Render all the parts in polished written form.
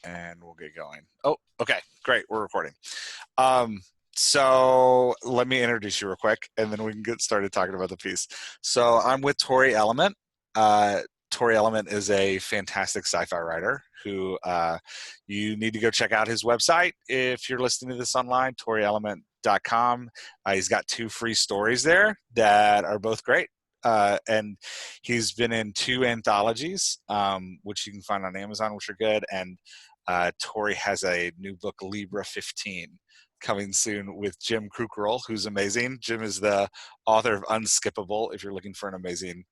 and we'll get going. Oh, okay, great. We're recording. So let me introduce you real quick, and then we can get started talking about the piece. So I'm with Tory Element. Tory Element is a fantastic sci-fi writer who you need to go check out his website if you're listening to this online, toryelement.com. He's got 2 free stories there that are both great. And he's been in 2 anthologies, which you can find on Amazon, which are good. And Tory has a new book, Libra 15, coming soon with Jim Krugerel, who's amazing. Jim is the author of Unskippable. If you're looking for an amazing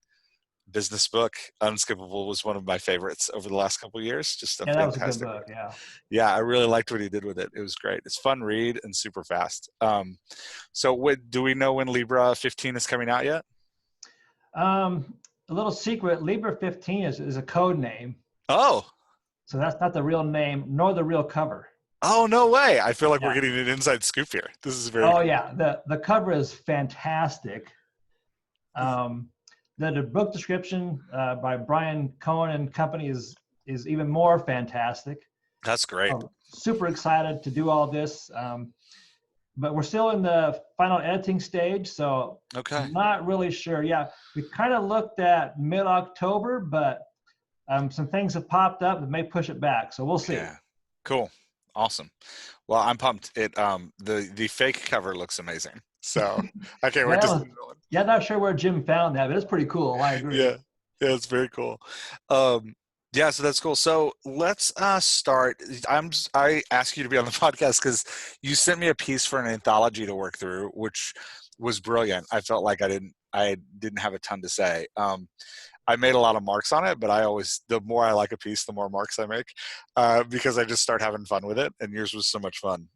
business book, Unskippable was one of my favorites over the last couple of years. Just a that was a good fantastic book. Yeah, I really liked what he did with it. It was great. It's fun read and super fast. So do we know when Libra 15 is coming out yet? A little secret, Libra 15 is a code name. Oh. So that's not the real name, nor the real cover. Oh, no way. I feel like we're getting an inside scoop here. This is very cool. Yeah. The cover is fantastic. The book description by Brian Cohen and company is even more fantastic. That's great. Super excited to do all this. But we're still in the final editing stage, so I'm not really sure. Yeah, we kind of looked at mid-October, but some things have popped up that may push it back, so we'll see. Yeah, cool. Awesome. Well, I'm pumped. The fake cover looks amazing. So I can't wait to see it. Yeah, not sure where Jim found that, but it's pretty cool. I agree. Yeah, it's very cool. Yeah, so that's cool. So let's start. I asked you to be on the podcast because you sent me a piece for an anthology to work through, which was brilliant. I felt like I didn't have a ton to say. I made a lot of marks on it, but the more I like a piece, the more marks I make, because I just start having fun with it. And yours was so much fun.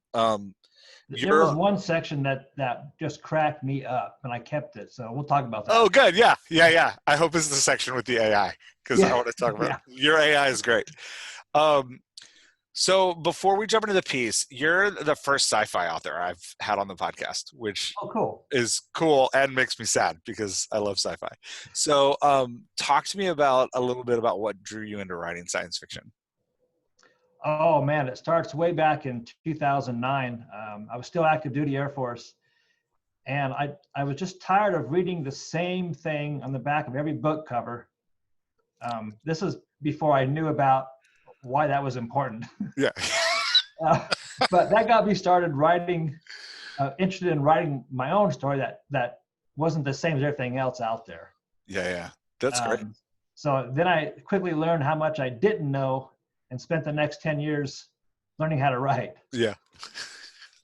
There was one section that just cracked me up, and I kept it. So we'll talk about that. Oh, good. Yeah. I hope it's the section with the AI, because I want to talk about your AI is great. So before we jump into the piece, you're the first sci-fi author I've had on the podcast, which is cool and makes me sad because I love sci-fi. So talk to me a little bit about what drew you into writing science fiction. Oh, man, it starts way back in 2009. I was still active duty Air Force, and I was just tired of reading the same thing on the back of every book cover. This is before I knew about why that was important. Yeah. But that got me started interested in writing my own story that wasn't the same as everything else out there. Yeah. That's great. So then I quickly learned how much I didn't know and spent the next 10 years learning how to write. Yeah.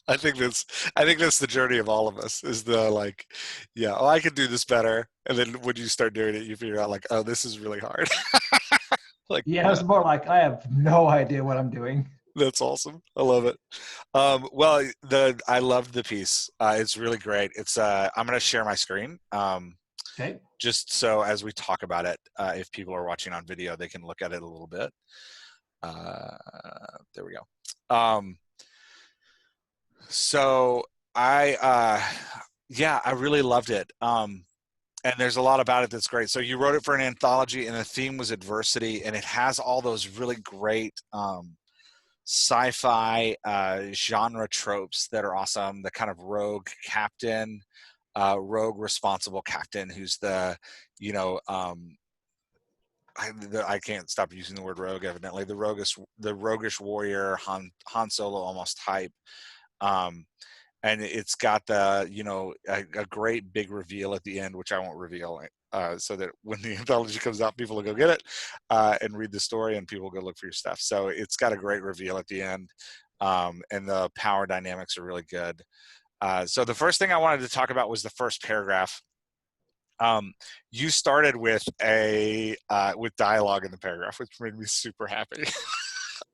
I think that's the journey of all of us is I could do this better. And then when you start doing it, you figure out oh, this is really hard. It's more like I have no idea what I'm doing. That's awesome. I love it. I loved the piece. It's really great. I'm going to share my screen. Okay. Just so as we talk about it, if people are watching on video, they can look at it a little bit. There we go. So I really loved it. And there's a lot about it that's great. So you wrote it for an anthology, and the theme was adversity, and it has all those really great sci-fi genre tropes that are awesome. The kind of rogue captain, rogue responsible captain who's the, I can't stop using the word rogue, evidently. The roguish warrior, Han Solo almost type. And it's got a great big reveal at the end, which I won't reveal, so that when the anthology comes out, people will go get it and read the story, and people will go look for your stuff. So it's got a great reveal at the end, and the power dynamics are really good. So the first thing I wanted to talk about was the first paragraph. You started with with dialogue in the paragraph, which made me super happy.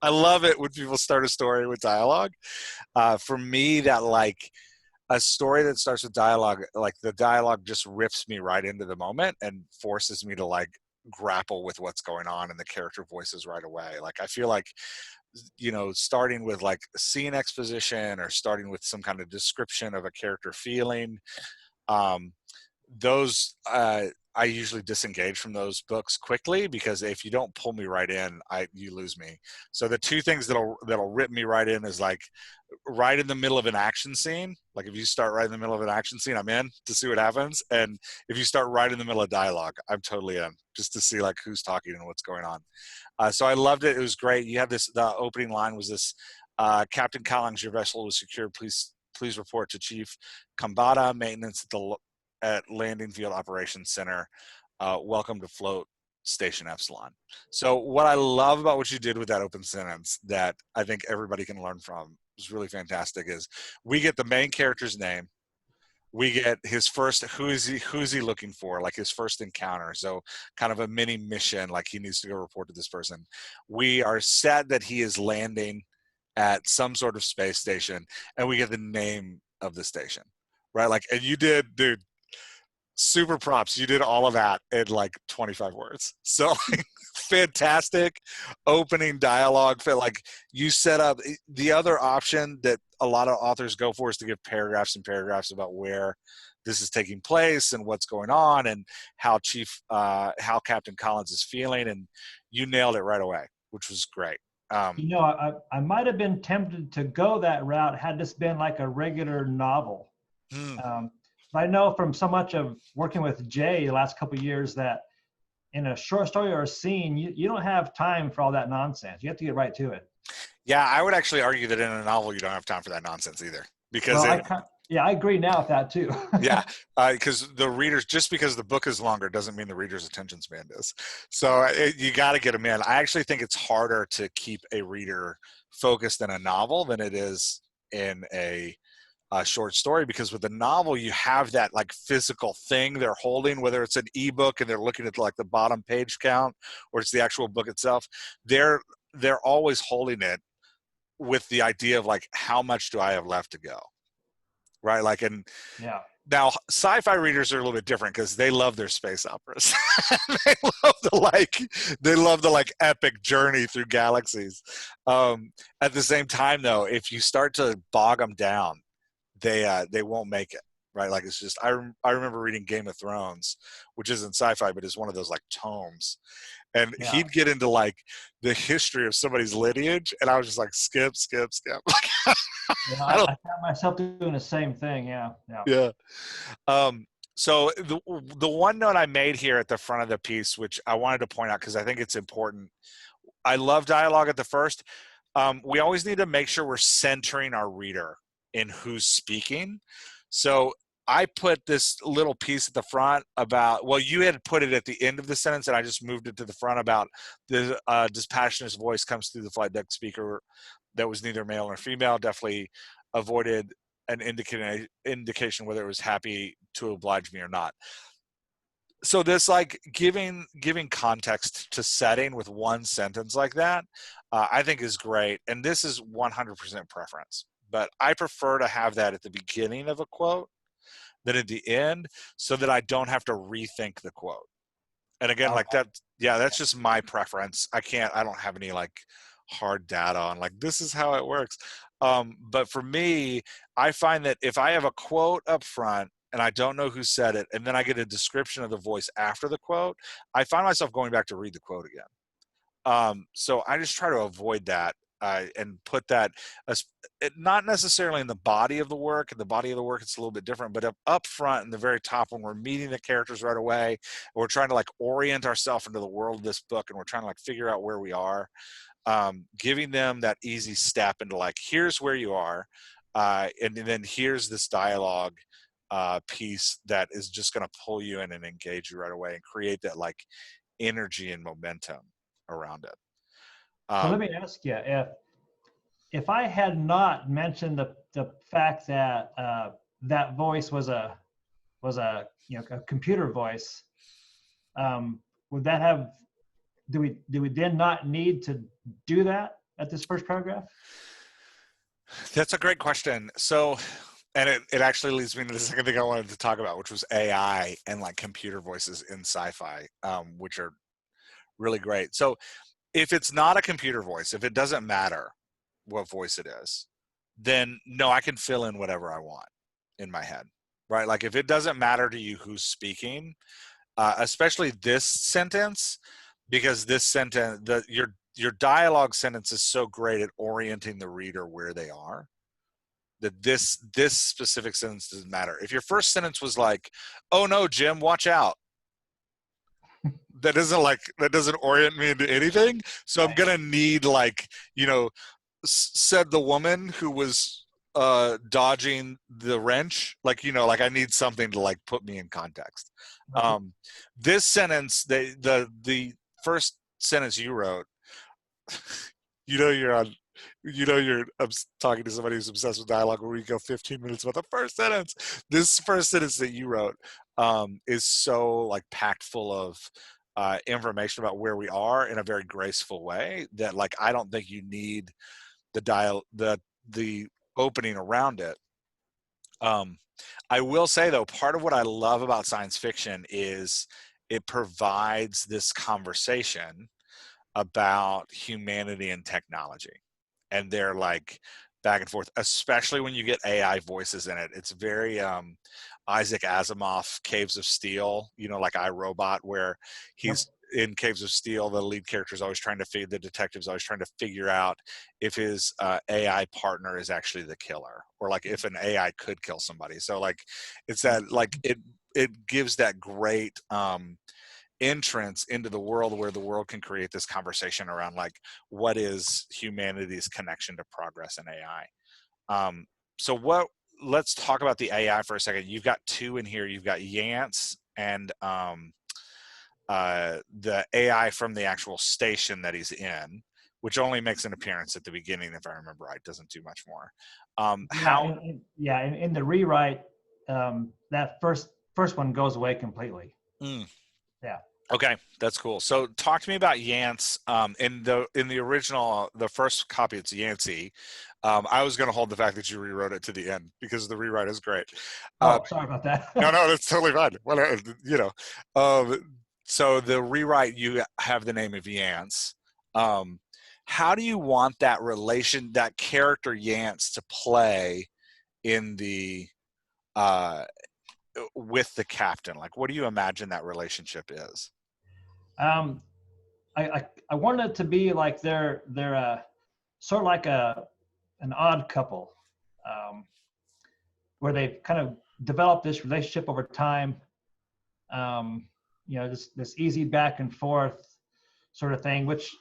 I love it when people start a story with dialogue. For me, that a story that starts with dialogue, the dialogue just rips me right into the moment and forces me to grapple with what's going on in the character voices right away. I feel starting with scene exposition or starting with some kind of description of a character feeling, those I usually disengage from those books quickly, because if you don't pull me right in, you lose me. So the two things that'll rip me right in is like right in the middle of an action scene. Like if you start right in the middle of an action scene, I'm in to see what happens. And if you start right in the middle of dialogue, I'm totally in, just to see like who's talking and what's going on. So I loved it. It was great. You had this. The opening line was this: Captain Collins, your vessel was secured. Please report to Chief Kambata, maintenance at Landing Field Operations Center. Welcome to Float Station Epsilon. So what I love about what you did with that open sentence, that I think everybody can learn from, is really fantastic, is we get the main character's name. We get his first, who's he looking for, like his first encounter. So kind of a mini mission, like he needs to go report to this person. We are set that he is landing at some sort of space station, and we get the name of the station, right? Like, and you did, dude, super props. You did all of that in like 25 words. So like, fantastic opening dialogue. Like you set up the other option that a lot of authors go for, is to give paragraphs and paragraphs about where this is taking place and what's going on and how how Captain Collins is feeling. And you nailed it right away, which was great. You know, I might have been tempted to go that route had this been like a regular novel. Hmm. But I know from so much of working with Jay the last couple of years that in a short story or a scene, you don't have time for all that nonsense. You have to get right to it. Yeah, I would actually argue that in a novel, you don't have time for that nonsense either, because Well, I agree now with that too. yeah, because the readers, just because the book is longer doesn't mean the reader's attention span is. So you got to get them in. I actually think it's harder to keep a reader focused in a novel than it is in a short story, because with a novel you have that like physical thing they're holding, whether it's an ebook and they're looking at like the bottom page count, or it's the actual book itself. They're always holding it with the idea of like, how much do I have left to go, right? Like, and Yeah. now sci-fi readers are a little bit different, because they love their space operas. they love the like epic journey through galaxies. At the same time though, if you start to bog them down, they won't make it, right? Like, it's just, I remember reading Game of Thrones, which isn't sci-fi but is one of those like tomes, and Yeah. he'd get into like the history of somebody's lineage, and I was just like, skip. Yeah, I I don't. found myself doing the same thing. Yeah. Yeah. Yeah. So the one note I made here at the front of the piece, which I wanted to point out because I think it's important. I love dialogue at the first. We always need to make sure we're centering our reader in who's speaking. So I put this little piece at the front about, well, you had put it at the end of the sentence, and I just moved it to the front about the dispassionate voice comes through the flight deck speaker that was neither male nor female. Definitely avoided an indication whether it was happy to oblige me or not. So this like giving context to setting with one sentence like that, I think is great. And this is 100% preference, but I prefer to have that at the beginning of a quote than at the end, so that I don't have to rethink the quote. And again, like Okay. that, yeah, that's just my preference. I don't have any like hard data on like, this is how it works. But for me, I find that if I have a quote up front and I don't know who said it, and then I get a description of the voice after the quote, I find myself going back to read the quote again. So I just try to avoid that, and put that as, not necessarily in the body of the work. In the body of the work, it's a little bit different, but up front in the very top, when we're meeting the characters right away, and we're trying to like orient ourselves into the world of this book, and we're trying to like figure out where we are, giving them that easy step into like, here's where you are, and then here's this dialogue piece that is just going to pull you in and engage you right away and create that like energy and momentum around it. So let Um, me ask you, if I had not mentioned the fact that that voice was a a computer voice, would that have do we then not need to do that at this first paragraph? that's a great question. So, and it actually leads me to the second thing I wanted to talk about, which was AI and like computer voices in sci-fi, which are really great. So if it's not a computer voice, if it doesn't matter what voice it is, then no, I can fill in whatever I want in my head. right? Like if it doesn't matter to you who's speaking, especially this sentence, because this sentence, your dialogue sentence is so great at orienting the reader where they are, that this specific sentence doesn't matter. If your first sentence was like, "Oh no, Jim, watch out," that doesn't orient me into anything. So I'm Right. gonna need, like, said the woman who was dodging the wrench, like, like I need something to like put me in context. Right. This sentence, the first sentence you wrote, you're on, you're talking to somebody who's obsessed with dialogue where we go 15 minutes about the first sentence. This first sentence that you wrote is so like packed full of information about where we are in a very graceful way that, like, I don't think you need the opening around it. um, I will say, though, part of what I love about science fiction is it provides this conversation about humanity and technology, and they're like back and forth, especially when you get AI voices in it. It's very Isaac Asimov Caves of Steel, like iRobot, where Yep. he's in Caves of Steel, the lead character is always trying to the detective's always trying to figure out if his AI partner is actually the killer, or like if an AI could kill somebody. So like it's that, like, it gives that great entrance into the world where the world can create this conversation around, like, what is humanity's connection to progress in AI. So let's talk about the AI for a second. You've got two in here. You've got Yance and the AI from the actual station that he's in, which only makes an appearance at the beginning, if I remember right. Doesn't do much more. Yeah, How in the rewrite, that first one goes away completely. mm, Yeah. Okay, that's cool. So talk to me about Yance. In the original, the first copy, it's Yancey. I was going to hold the fact that you rewrote it to the end because the rewrite is great. Uh, Oh, sorry about that. no, that's totally fine. Well, so the rewrite, you have the name of Yance. Um, how do you want that character Yance to play in the uh, with the captain? Like, what do you imagine that relationship is? um, I wanted it to be like they're sort of like an odd couple, um, where they've kind of developed this relationship over time. This easy back and forth sort of thing, which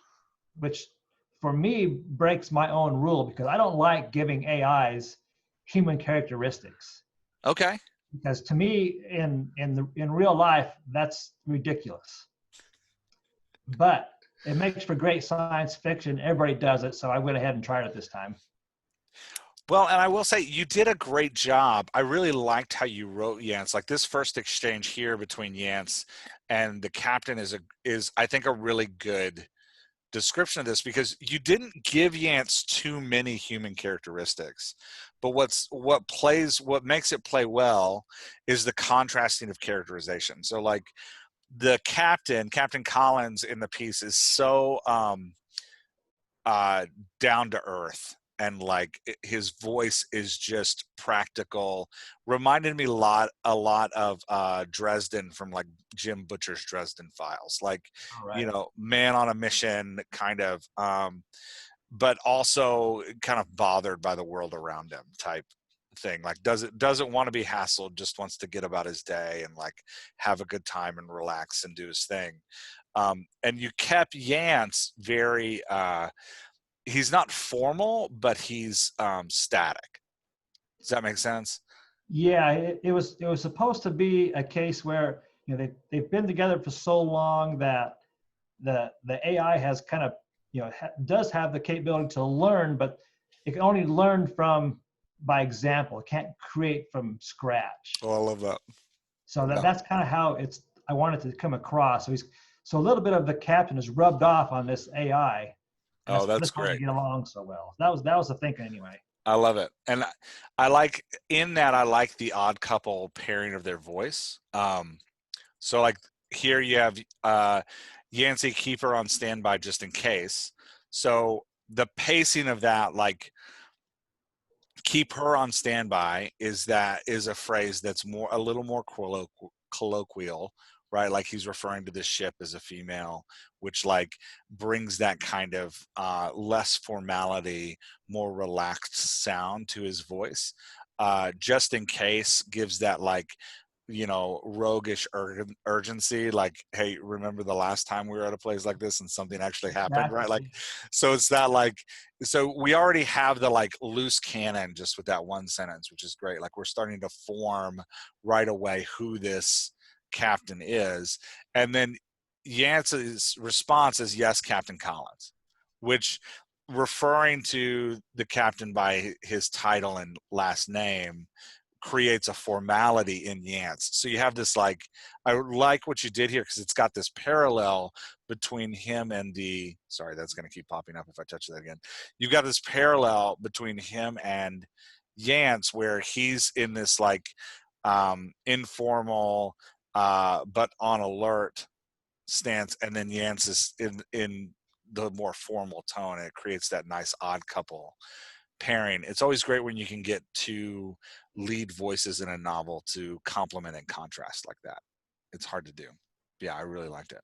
for me breaks my own rule because I don't like giving AIs human characteristics. Okay. Because to me, in real life, that's ridiculous. But it makes for great science fiction. Everybody does it, so I went ahead and tried it this time. Well, and I will say you did a great job. I really liked how you wrote Yance. Like this first exchange here between Yance and the captain is I think a really good description of this, because you didn't give Yance too many human characteristics. But what makes it play well is the contrasting of characterization. So like the Captain Collins in the piece is so down to earth, and like his voice is just practical. Reminded me a lot of Dresden from like Jim Butcher's Dresden Files, like, All right. man on a mission kind of, but also kind of bothered by the world around him type thing. Like doesn't want to be hassled, just wants to get about his day and like have a good time and relax and do his thing. And you kept Yance very he's not formal, but he's static. Does that make sense? Yeah, it was supposed to be a case where they've been together for so long that the AI has kind of does have the capability to learn, but it can only learn from by example. It can't create from scratch. Oh, I love that. So Yeah. that's kind of how I wanted to come across. So a little bit of the captain is rubbed off on this AI, and Oh, that's that's why they great. get along so well. That was the thinking anyway. I love it. And I like in that, I like the odd couple pairing of their voice. So like here you have Yancey, keep her on standby just in case. So the pacing of that, like keep her on standby is a phrase that's a little more colloquial, right? Like he's referring to the ship as a female, which like brings that kind of less formality, more relaxed sound to his voice. Just in case gives that like, roguish urgency, like, hey, remember the last time we were at a place like this and something actually happened, right? Like, Exactly. so it's that like, so we already have the like loose cannon just with that one sentence, which is great. Like we're starting to form right away who this captain is. And then Yancey's response is, yes, Captain Collins, which, referring to the captain by his title and last name, creates a formality in Yance. So you have this like, I like what you did here because it's got this parallel between him and sorry, that's going to keep popping up if I touch that again. You've got this parallel between him and Yance where he's in this like informal but on alert stance, and then Yance is in the more formal tone, and it creates that nice odd couple pairing. It's always great when you can get two lead voices in a novel to complement and contrast like that. It's hard to do. Yeah, I really liked it.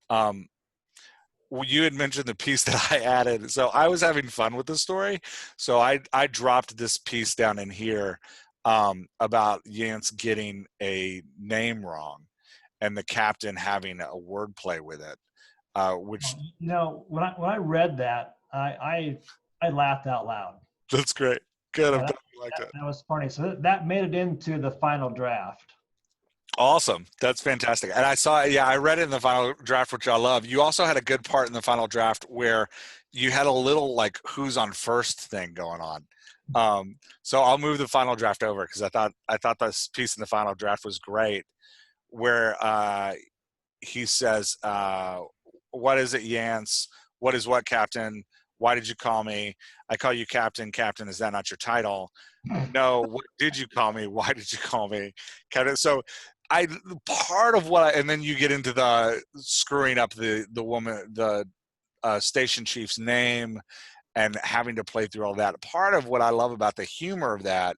Well, you had mentioned the piece that I added, so I was having fun with the story. So I dropped this piece down in here about Yance getting a name wrong and the captain having a wordplay with it, which When I read that, I laughed out loud. that's great. Good, I'm Yeah, glad you liked it. that was funny. So that made it into the final draft. Awesome. That's fantastic. And I saw, yeah, I read it in the final draft, which I love. You also had a good part in the final draft where you had a little like who's on first thing going on. So I'll move the final draft over because I thought this piece in the final draft was great, where he says, what is it, Yance? What is what, Captain? Why did you call me? I call you Captain. Captain, is that not your title? No, what did you call me? Why did you call me Captain? So I part of what and then you get into the screwing up the woman, the station chief's name, and having to play through all that. Part of what I love about the humor of that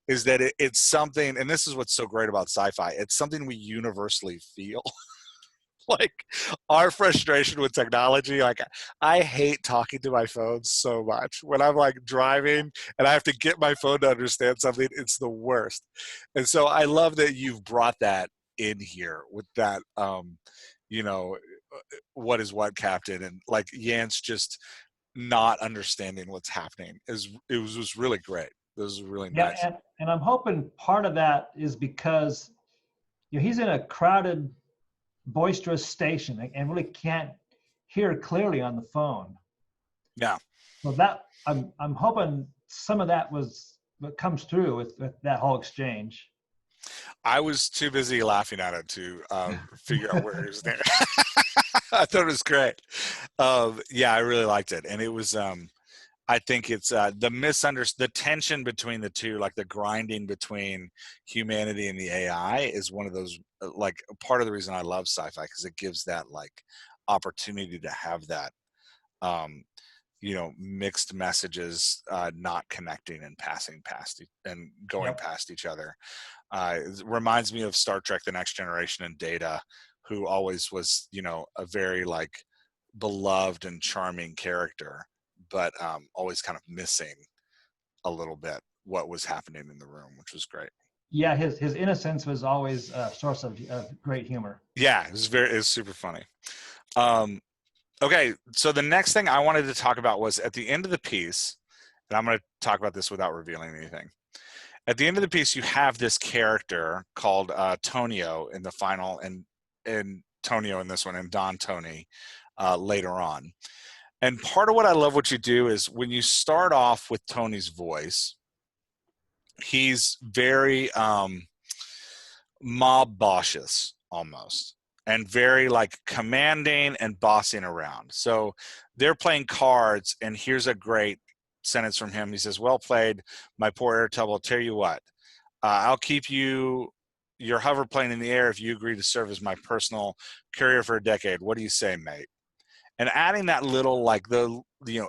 is that it's something, and this is what's so great about sci-fi, it's something we universally feel. Like our frustration with technology, like I hate talking to my phone so much when I'm like driving and I have to get my phone to understand something. It's the worst. And so I love that you've brought that in here with that you know what is what, Captain, and like Yance just not understanding what's happening was really great. This was really Yeah, nice. and I'm hoping part of that is because he's in a crowded, boisterous station and really can't hear clearly on the phone. Yeah, So that I'm hoping some of that was what comes through with that whole exchange. I was too busy laughing at it to figure out where he was standing. I thought it was great. Yeah, I really liked it, and it was. I think it's the tension between the two, like the grinding between humanity and the AI, is one of those like part of the reason I love sci-fi, because it gives that like opportunity to have that mixed messages not connecting and passing past and going Yep. past each other. It reminds me of Star Trek: The Next Generation and Data, who always was, a very like beloved and charming character, but always kind of missing a little bit what was happening in the room, which was great. Yeah, his innocence was always a source of great humor. Yeah, it was super funny. Okay, so the next thing I wanted to talk about was at the end of the piece, and I'm going to talk about this without revealing anything. At the end of the piece, you have this character called Tonio in the final, and Tonio in this one, and Don Tony later on. And part of what I love what you do is when you start off with Tony's voice, he's very mob bossious almost, and very like commanding and bossing around. So they're playing cards, and here's a great sentence from him. He says, "Well played, my poor Airtub. I'll tell you what, I'll keep your hover plane in the air if you agree to serve as my personal courier for a decade. What do you say, mate?" and adding that little like the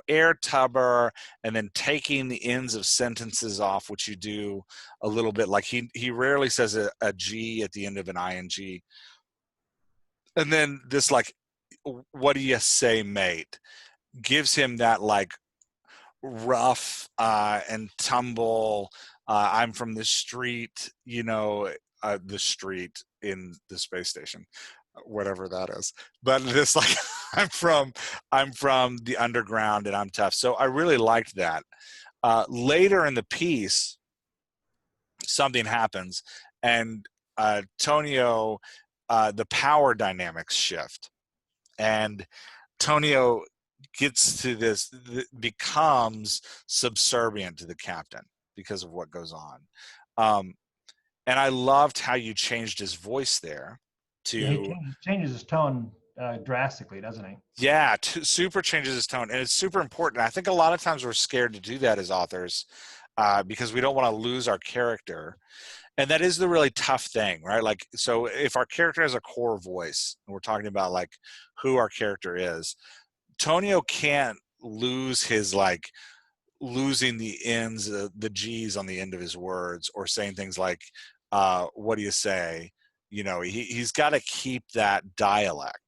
air tubber, and then taking the ends of sentences off, which you do a little bit. Like he rarely says a G at the end of an ing, and then this like, what do you say, mate, gives him that like rough and tumble. I'm from the street, the street in the space station, whatever that is. But this like, I'm from the underground and I'm tough. So I really liked that. Later in the piece, something happens, and Tonio, the power dynamics shift, and Tonio gets to this, becomes subservient to the captain because of what goes on. And I loved how you changed his voice there Yeah, he to, changes his tone drastically, doesn't he? yeah, super changes his tone. And it's super important. I think a lot of times we're scared to do that as authors, because we don't want to lose our character. And that is the really tough thing, right? Like, so if our character has a core voice, and we're talking about like who our character is, Tonio can't lose his like losing the ends, the G's on the end of his words, or saying things like, what do you say? He's got to keep that dialect.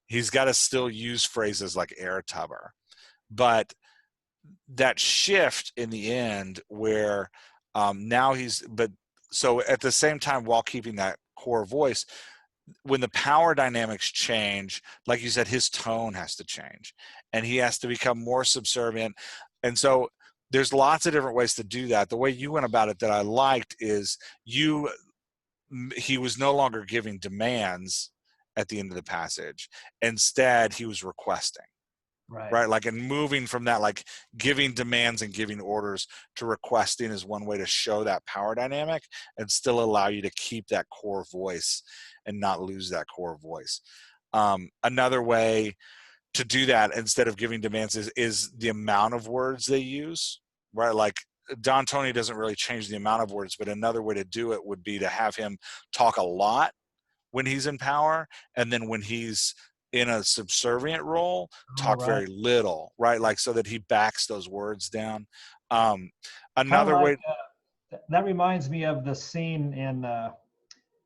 He's got to still use phrases like air tubber. But that shift in the end where now so at the same time, while keeping that core voice, when the power dynamics change, like you said, his tone has to change and he has to become more subservient. And so there's lots of different ways to do that. The way you went about it that I liked is he was no longer giving demands at the end of the passage. Instead, he was requesting. Right. Right, like, and moving from that, like giving demands and giving orders, to requesting is one way to show that power dynamic and still allow you to keep that core voice and not lose that core voice. Another way to do that instead of giving demands is the amount of words they use, right? Like Don Tony doesn't really change the amount of words, but another way to do it would be to have him talk a lot when he's in power, and then when he's in a subservient role, All talk right. very little, right? Like, so that he backs those words down. Kind of Another like way, that reminds me of the scene in The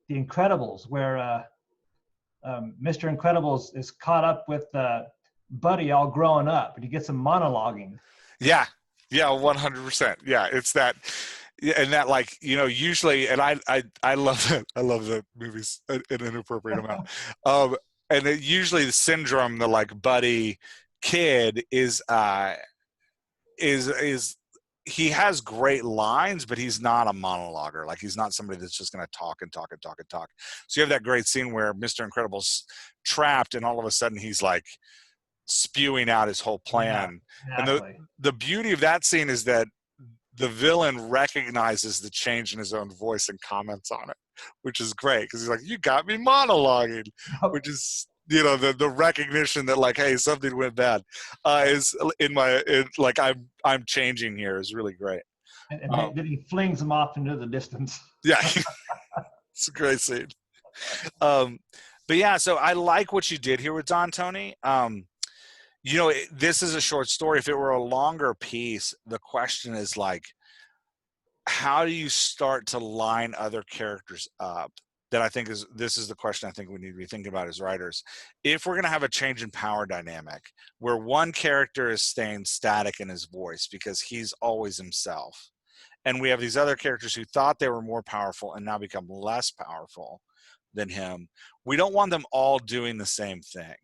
Incredibles where Mr. Incredibles is caught up with Buddy all growing up, and he gets him monologuing. yeah, 100%. Yeah, it's that, yeah, and that, like, usually, and I love that. I love the movies in an inappropriate amount. And usually the syndrome, the like buddy kid is he has great lines, but he's not a monologuer. Like, he's not somebody that's just going to talk and talk and talk and talk. So you have that great scene where Mr. Incredible's trapped, and all of a sudden he's like spewing out his whole Yeah, plan. And exactly. the beauty of that scene is that the villain recognizes the change in his own voice and comments on it, which is great, because he's like, "You got me monologuing," which is, the recognition that, like, hey, something went bad, is like, I'm changing here, is really great. And Um, then he flings him off into the distance. yeah, it's a great scene. Um, but yeah, so I like what you did here with Don Tony. This is a short story. If it were a longer piece, the question is like, how do you start to line other characters up? That I think this is the question I think we need to be thinking about as writers. If we're going to have a change in power dynamic where one character is staying static in his voice because he's always himself, and we have these other characters who thought they were more powerful and now become less powerful than him, we don't want them all doing the same thing.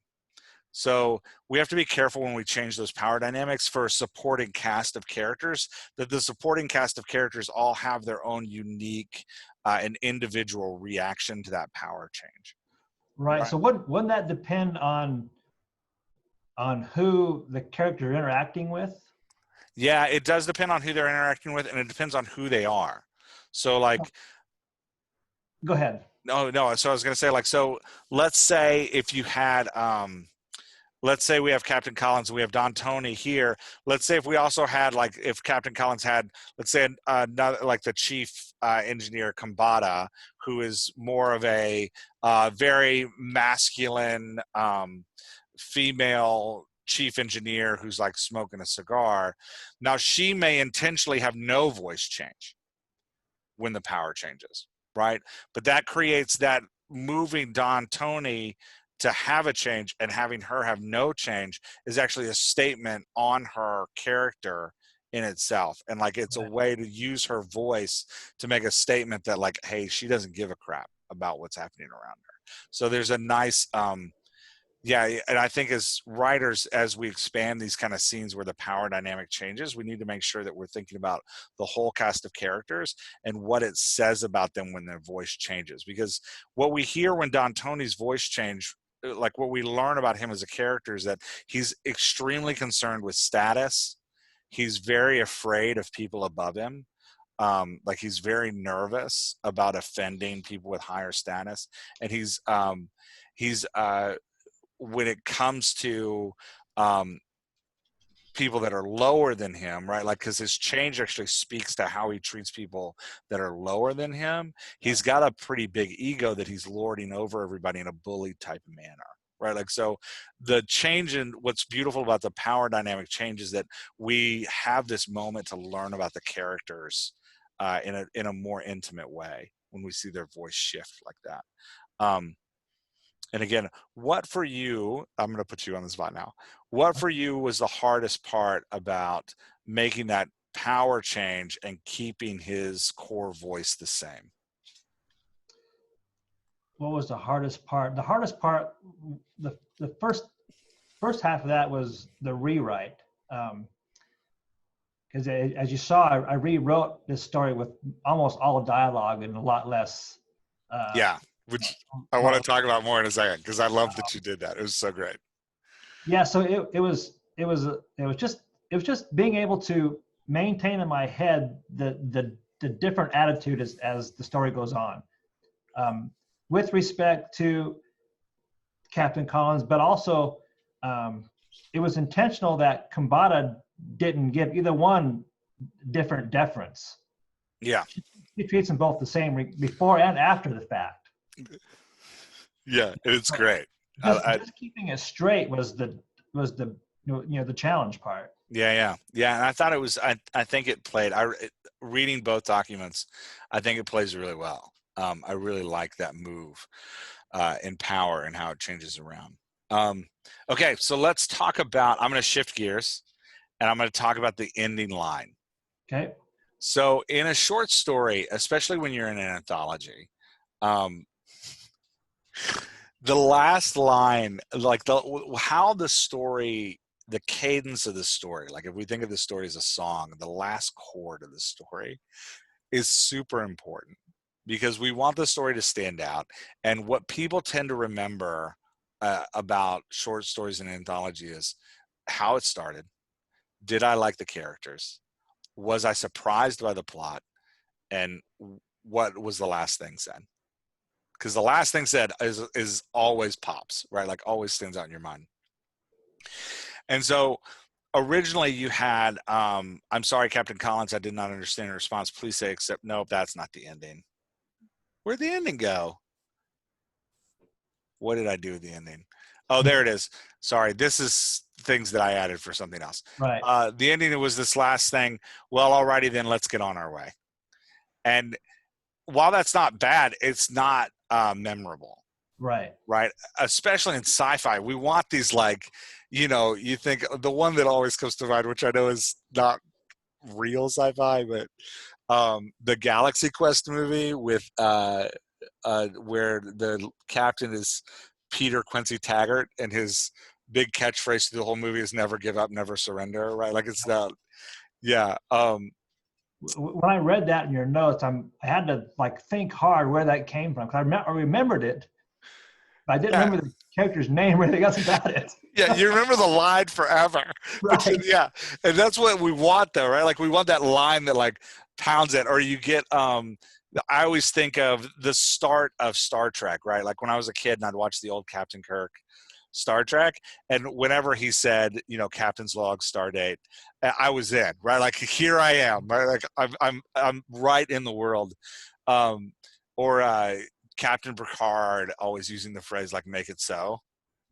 So we have to be careful when we change those power dynamics for a supporting cast of characters, that the supporting cast of characters all have their own unique and individual reaction to that power change. Right. Right. So wouldn't that depend on who the character you're interacting with? Yeah, it does depend on who they're interacting with, and it depends on who they are. So like, Go ahead. no. So I was going to say, like, so let's say if you had, let's say we have Captain Collins and we have Don Tony here. Let's say if we also had, like, if Captain Collins had, let's say, another, like the chief engineer Kambata, who is more of a very masculine, female chief engineer who's like smoking a cigar. Now she may intentionally have no voice change when the power changes, right? But that creates that moving Don Tony to have a change, and having her have no change is actually a statement on her character in itself. And like, it's a way to use her voice to make a statement that like, hey, she doesn't give a crap about what's happening around her. So there's a nice yeah, and I think as writers, as we expand these kind of scenes where the power dynamic changes, we need to make sure that we're thinking about the whole cast of characters and what it says about them when their voice changes. Because what we hear when Don Tony's voice change, like what we learn about him as a character, is that he's extremely concerned with status. He's very afraid of people above him. Like he's very nervous about offending people with higher status, and he's when it comes to people that are lower than him, right? Like, because his change actually speaks to how he treats people that are lower than him. He's got a pretty big ego that he's lording over everybody in a bully type of manner, right? Like, so the change in what's beautiful about the power dynamic change is that we have this moment to learn about the characters in a more intimate way when we see their voice shift like that. And again, what for you, I'm going to put you on the spot now. What for you was the hardest part about making that power change and keeping his core voice the same? What was the hardest part? The hardest part, the first half of that was the rewrite. Because as you saw, I rewrote this story with almost all dialogue and a lot less. Yeah, which I want to talk about more in a second, because I love that you did that. It was so great. Yeah, so it was just being able to maintain in my head the different attitude as the story goes on, with respect to Captain Collins, but also it was intentional that Kambata didn't give either one different deference. Yeah. He treats them both the same before and after the fact. Yeah, it's great. Just keeping it straight was the challenge part. Yeah. And I thought it was. I think it played. Reading both documents, I think it plays really well. I really like that move in power and how it changes around. Okay, so let's talk about. I'm going to shift gears, and I'm going to talk about the ending line. Okay. So in a short story, especially when you're in an anthology, the last line, like how the story, the cadence of the story, like if we think of the story as a song, the last chord of the story is super important, because we want the story to stand out. And what people tend to remember about short stories in anthology is how it started. Did I like the characters? Was I surprised by the plot? And what was the last thing said? Because the last thing said is always pops, right? Like always stands out in your mind. And so originally you had, I'm sorry, Captain Collins, I did not understand your response. Please say, except, nope, that's not the ending. Where'd the ending go? What did I do with the ending? Oh, there it is. Sorry, this is things that I added for something else. Right. The ending was this last thing. Well, alrighty then, let's get on our way. And while that's not bad, it's not memorable. Right. Especially in sci-fi, we want these, like, you think the one that always comes to mind, which I know is not real sci-fi, but the Galaxy Quest movie with where the captain is Peter Quincy Taggart, and his big catchphrase through the whole movie is "Never give up, never surrender." Right? Like it's that. Yeah. When I read that in your notes, I had to like think hard where that came from, because I remembered it, but I didn't remember the character's name or anything else about it. Yeah, you remember the line forever. Right. Yeah, and that's what we want, though, right? Like we want that line that like pounds it, or you get. I always think of the start of Star Trek, right? Like when I was a kid and I'd watch the old Captain Kirk Star Trek, and whenever he said, Captain's log, star date, I was in, right? Like here I am, right? Like I'm right in the world. Or Captain Picard always using the phrase like "make it so."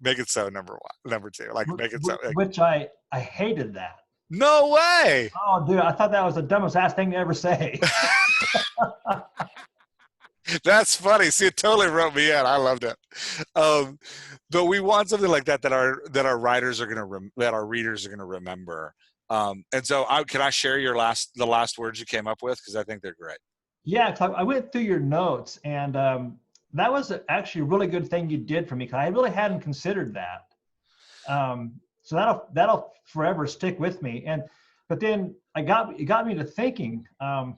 Make it so number one, number two. Like make it so. Like, which I hated that. no way. Oh, dude, I thought that was the dumbest ass thing to ever say. That's funny. See, it totally wrote me in. I loved it. Um, but we want something like that that our writers are gonna that our readers are gonna remember. And so, can I share the last words you came up with, because I think they're great. Yeah, 'cause I went through your notes, and that was actually a really good thing you did for me, because I really hadn't considered that. So that'll forever stick with me. But then it got me to thinking. I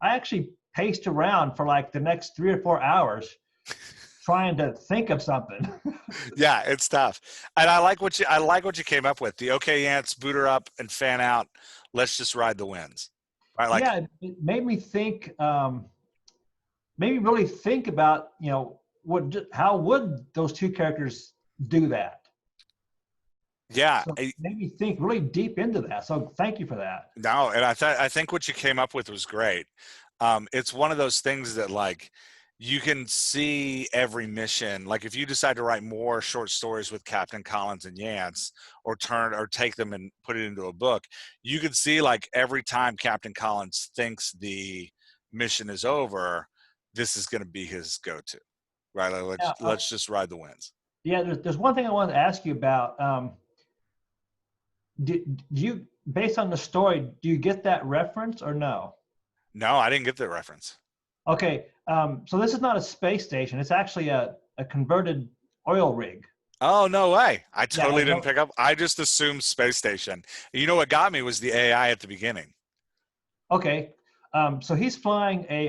actually paced around for like the next 3 or 4 hours trying to think of something. Yeah, it's tough. And I like what you came up with. The okay ants, boot her up and fan out. Let's just ride the winds. Right? Like, Yeah, it made me think. Made me really think about, how would those two characters do that? yeah. So it made me think really deep into that. So thank you for that. No, and I think what you came up with was great. It's one of those things that, like, you can see every mission. Like, if you decide to write more short stories with Captain Collins and Yance, or take them and put it into a book, you could see, like, every time Captain Collins thinks the mission is over, this is going to be his go-to, right? Like, Yeah, let's just ride the winds. yeah. There's one thing I wanted to ask you about. Do you, based on the story, do you get that reference or no? No, I didn't get the reference. Okay, so this is not a space station. It's actually a converted oil rig. Oh, no way. I Yeah, totally didn't pick up. I just assumed space station. You know what got me was the AI at the beginning. okay. So he's flying a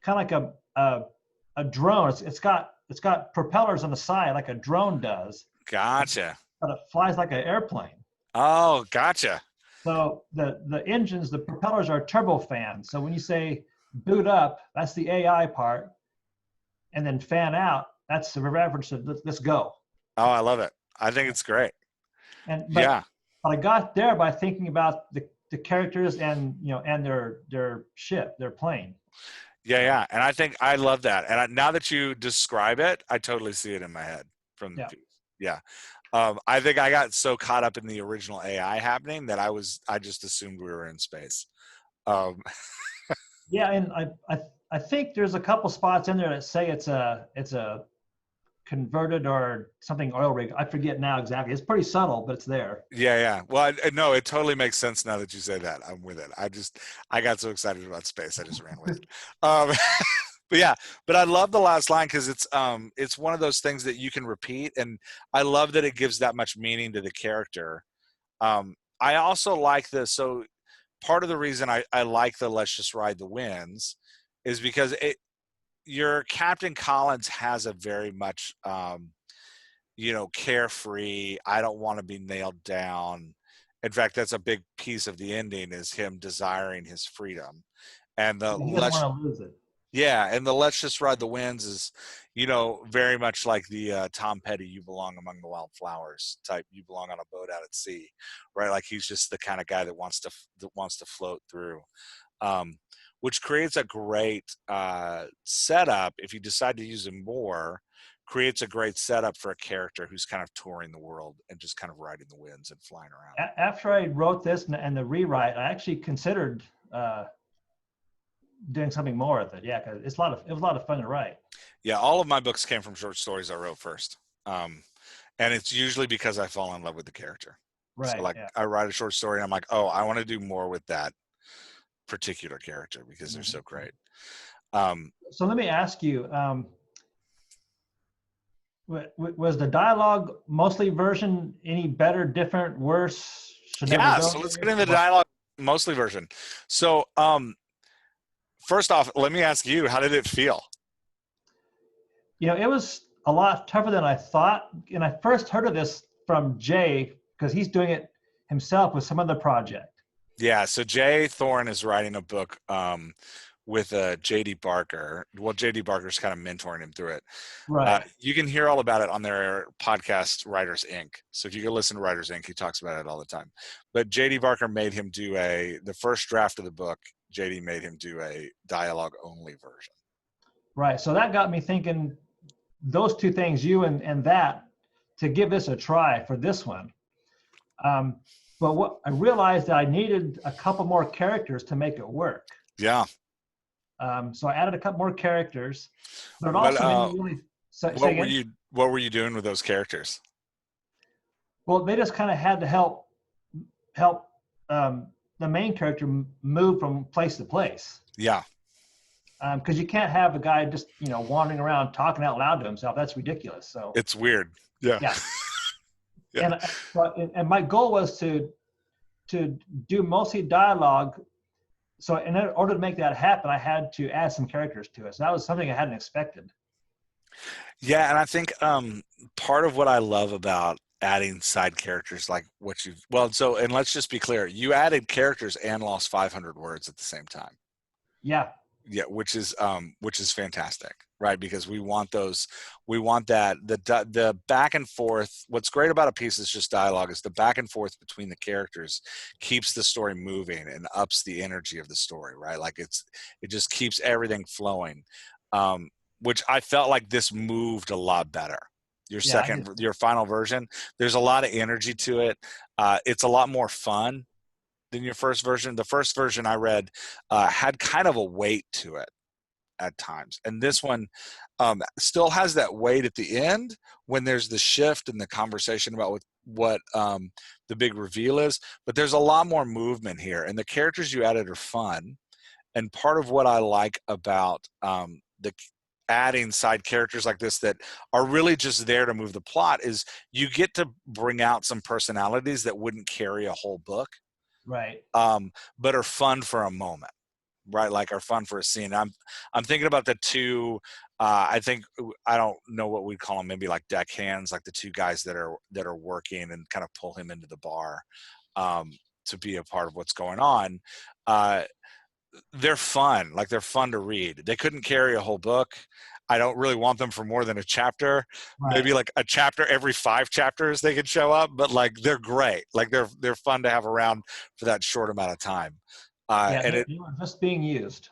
kind of like a drone. It's got propellers on the side like a drone does, Gotcha. but it flies like an airplane. Oh, gotcha. So the engines, the propellers are turbofans. So when you say boot up, that's the AI part, and then fan out, that's the reference of let's go. Oh, I love it. I think it's great. And Yeah. but I got there by thinking about the characters and and their ship, their plane. Yeah, yeah. And I think I love that. And now that you describe it, I totally see it in my head from the Yeah. piece. Yeah. I think I got so caught up in the original AI happening that I just assumed we were in space. Um, Yeah, and I think there's a couple spots in there that say it's a converted or something oil rig. I forget now exactly. It's pretty subtle, but it's there. yeah, yeah. Well, no, it totally makes sense now that you say that. I'm with it. I got so excited about space, I just ran with it. But yeah, but I love the last line, because it's one of those things that you can repeat, and I love that it gives that much meaning to the character. I also like this. So part of the reason I like the let's just ride the winds is because your Captain Collins has a very much carefree, I don't want to be nailed down. In fact, that's a big piece of the ending, is him desiring his freedom. And the He doesn't want to lose it. yeah, and the let's just ride the winds is, very much like the Tom Petty "You Belong Among the Wildflowers" type. You belong on a boat out at sea, right? Like, he's just the kind of guy that wants to float through, which creates a great setup. If you decide to use him more, creates a great setup for a character who's kind of touring the world and just kind of riding the winds and flying around. After I wrote this and the rewrite, I actually considered doing something more with it. Yeah, because it was a lot of fun to write. Yeah, all of my books came from short stories I wrote first, and it's usually because I fall in love with the character. Right. So, like, yeah. I write a short story and I'm like, oh, I want to do more with that particular character because they're so great. So let me ask you, was the dialogue mostly version any better, different, worse? Yeah, so let's get into the dialogue mostly version. So first off, let me ask you, how did it feel? It was a lot tougher than I thought. And I first heard of this from Jay, because he's doing it himself with some other project. Yeah, so Jay Thorne is writing a book with J.D. Barker. Well, J.D. Barker's kind of mentoring him through it. Right. You can hear all about it on their podcast, Writers Inc. So if you go listen to Writers Inc., he talks about it all the time. But J.D. Barker made him do the first draft of the book. J.D. made him do a dialogue-only version. Right. So that got me thinking, those two things, you and that, to give this a try for this one. Um, but what I realized that I needed a couple more characters to make it work. Yeah. So I added a couple more characters, but it What also made me really say again. what were you doing with those characters? Well, they just kind of had to help the main character move from place to place. Yeah. Because you can't have a guy just wandering around talking out loud to himself. That's ridiculous. So It's weird. Yeah. yeah, Yeah. and my goal was to do mostly dialogue. So in order to make that happen, I had to add some characters to it. So that was something I hadn't expected. Yeah, and I think part of what I love about adding side characters like what you and let's just be clear, you added characters and lost 500 words at the same time. Yeah. Yeah, which is fantastic, right? Because we want that the back and forth. What's great about a piece is just dialogue is the back and forth between the characters keeps the story moving and ups the energy of the story, right? Like it just keeps everything flowing, which I felt like this moved a lot better. Your final version, there's a lot of energy to it. It's a lot more fun than your first version. The first version I read had kind of a weight to it at times, and this one still has that weight at the end when there's the shift and the conversation about what the big reveal is. But there's a lot more movement here, and the characters you added are fun. And part of what I like about the adding side characters like this that are really just there to move the plot is you get to bring out some personalities that wouldn't carry a whole book. Right. But are fun for a moment, right? Like are fun for a scene. I'm thinking about the two. I don't know what we'd call them. Maybe like deckhands, like the two guys that are working and kind of pull him into the bar to be a part of what's going on. They're fun. Like they're fun to read. They couldn't carry a whole book. I don't really want them for more than a chapter. Right. Maybe like a chapter every 5 chapters they could show up, but like they're great. Like they're fun to have around for that short amount of time. And they were just being used.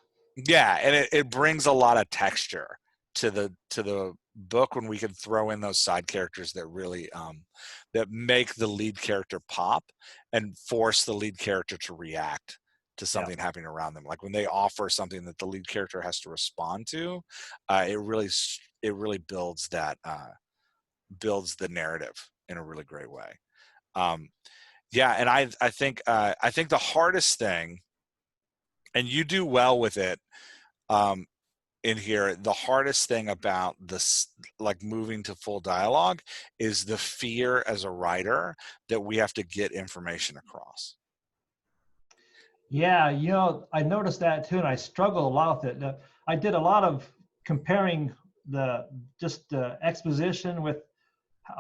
Yeah, and it brings a lot of texture to the book when we can throw in those side characters that really that make the lead character pop and force the lead character to react to something happening around them. Like when they offer something that the lead character has to respond to, it really builds builds the narrative in a really great way. Yeah, and I think the hardest thing, and you do well with it in here, the hardest thing about this, like moving to full dialogue, is the fear as a writer that we have to get information across. Yeah, I noticed that too, and I struggle a lot with it. I did a lot of comparing the exposition with,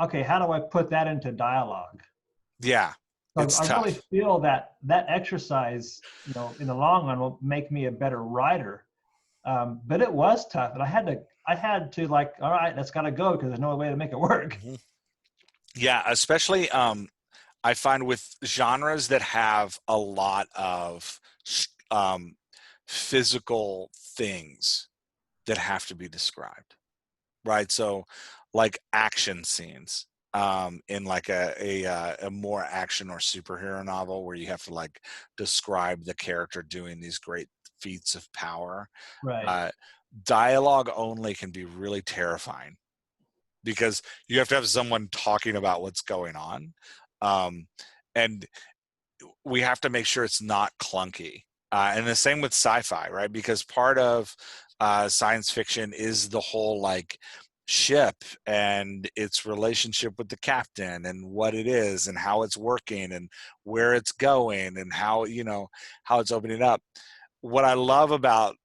okay, how do I put that into dialogue? Yeah, it's I tough. really feel that exercise, in the long run, will make me a better writer. But it was tough, and I had to like, all right, that's got to go because there's no way to make it work. Mm-hmm. Yeah, especially I find with genres that have a lot of physical things that have to be described, right? So like action scenes in like a more action or superhero novel where you have to like describe the character doing these great feats of power. Right. Dialogue only can be really terrifying because you have to have someone talking about what's going on. And we have to make sure it's not clunky. And the same with sci-fi, right? Because part of science fiction is the whole like ship and its relationship with the captain and what it is and how it's working and where it's going and how it's opening up. What I love about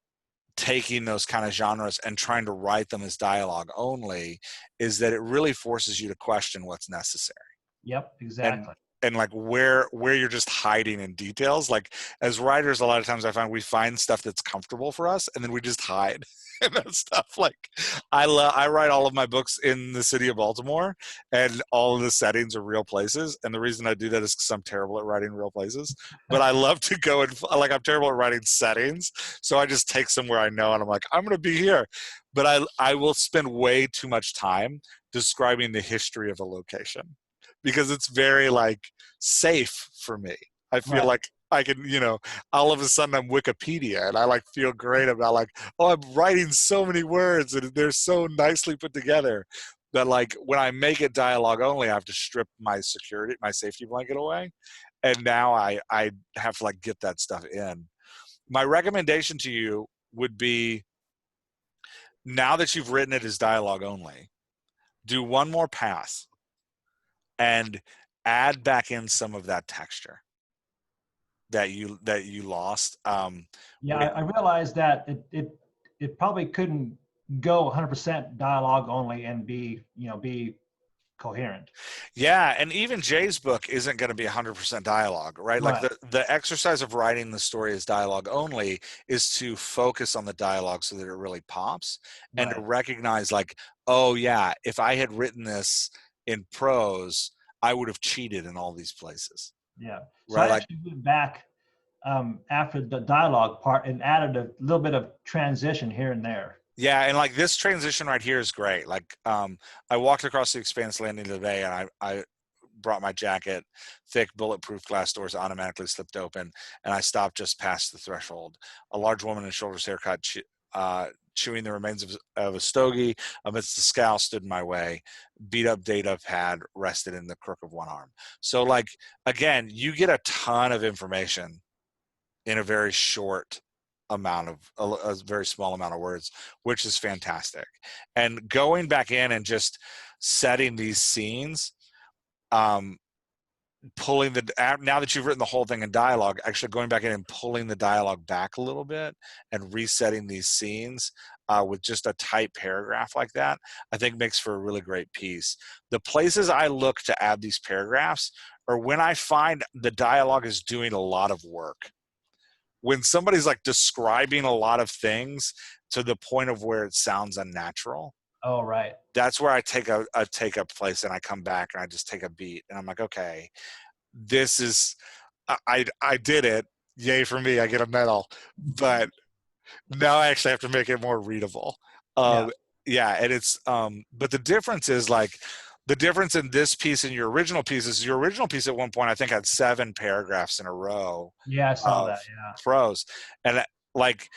taking those kind of genres and trying to write them as dialogue only is that it really forces you to question what's necessary. Yep, exactly. And like where you're just hiding in details. Like as writers, a lot of times I find we find stuff that's comfortable for us and then we just hide in that stuff. Like I write all of my books in the city of Baltimore and all of the settings are real places. And the reason I do that is because I'm terrible at writing real places, but I love to go and like, I'm terrible at writing settings. So I just take somewhere I know and I'm like, I'm going to be here. but I will spend way too much time describing the history of a location because it's very like safe for me. I feel Right. like I can, all of a sudden I'm Wikipedia and I like feel great about like, oh, I'm writing so many words and they're so nicely put together that like when I make it dialogue only, I have to strip my safety blanket away. And now I have to like get that stuff in. My recommendation to you would be, now that you've written it as dialogue only, do one more pass and add back in some of that texture that you lost. Yeah, I realized that it probably couldn't go 100% dialogue only and be coherent. Yeah, and even Jay's book isn't going to be 100% dialogue, right? Like Right. the exercise of writing the story as dialogue only is to focus on the dialogue so that it really pops, and to Right. recognize like, oh yeah, if I had written this in prose, I would have cheated in all these places, Yeah. So right? I Like, actually went back after the dialogue part and added a little bit of transition here and there. yeah, and like this transition right here is great. Like, I walked across the Expanse landing today, and I brought my jacket. Thick bulletproof glass doors automatically slipped open, and I stopped just past the threshold. A large woman in shoulders haircut, chewing the remains of a stogie amidst the scowl, stood in my way. Beat up data pad rested in the crook of one arm. So like, again, you get a ton of information in a very short amount of a very small amount of words, which is fantastic. And going back in and just setting these scenes, um, pulling now that you've written the whole thing in dialogue, actually going back in and pulling the dialogue back a little bit and resetting these scenes with just a tight paragraph like that, I think makes for a really great piece. The places I look to add these paragraphs are when I find the dialogue is doing a lot of work. When somebody's like describing a lot of things to the point of where it sounds unnatural, Oh, right. that's where I take a place and I come back and I just take a beat and I'm like, okay, this is, I did it. Yay for me. I get a medal. But now I actually have to make it more readable. Yeah. Um, yeah. And it's, but the difference is like, the difference in this piece and your original piece is your original piece at one point, I think, had 7 paragraphs in a row Yeah, I saw of that. Yeah. prose. And like,